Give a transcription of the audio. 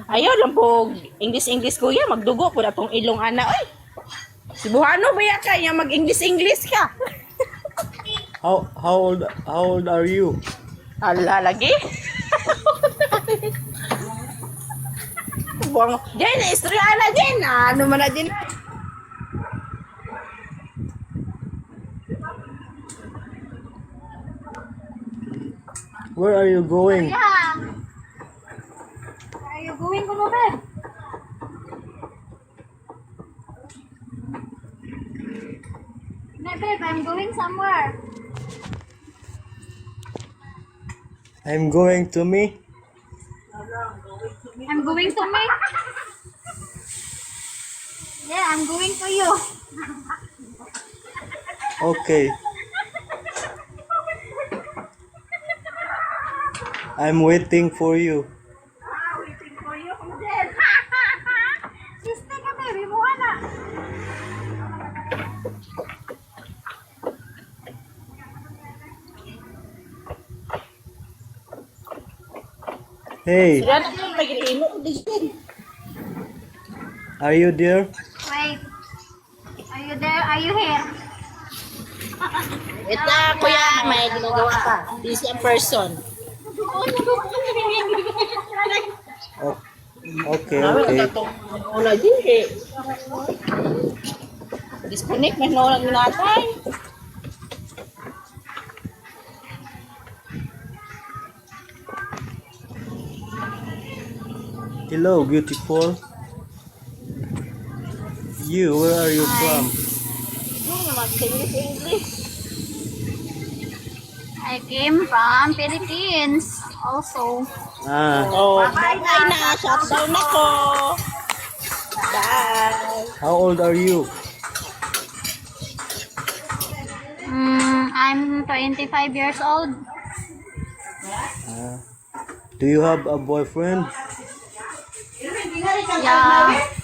Ayaw lang po, English kuya, magdugo po na tong ilong ana. Oy, Cebuano ba yan kaya mag-English ka? How old are you? Ala, lagi? Buang, Jen, istorya na Jen. Ano man na Jen? Where are you going? Yeah. Are you going to bed? No, babe, I'm going somewhere. I'm going to me. I'm going to me. Yeah, I'm going to you. Okay. I'm waiting for you. Waiting for you, Jen. Sister ka, baby mo na. Hey, Sila na yung pag-imo. are you there? Wait. Are you there? Are you here? Ito, kuya, may ginagawa ka. Busy ang person. Oh, okay. Wala din eh. Disconnect, may nawalang ginatay. Hello, beautiful. You, where are you from? English. I came from Philippines also. Oh, bye na. Shutdown ako. Bye. How old are you? I'm 25 years old. Do you have a boyfriend? Yeah.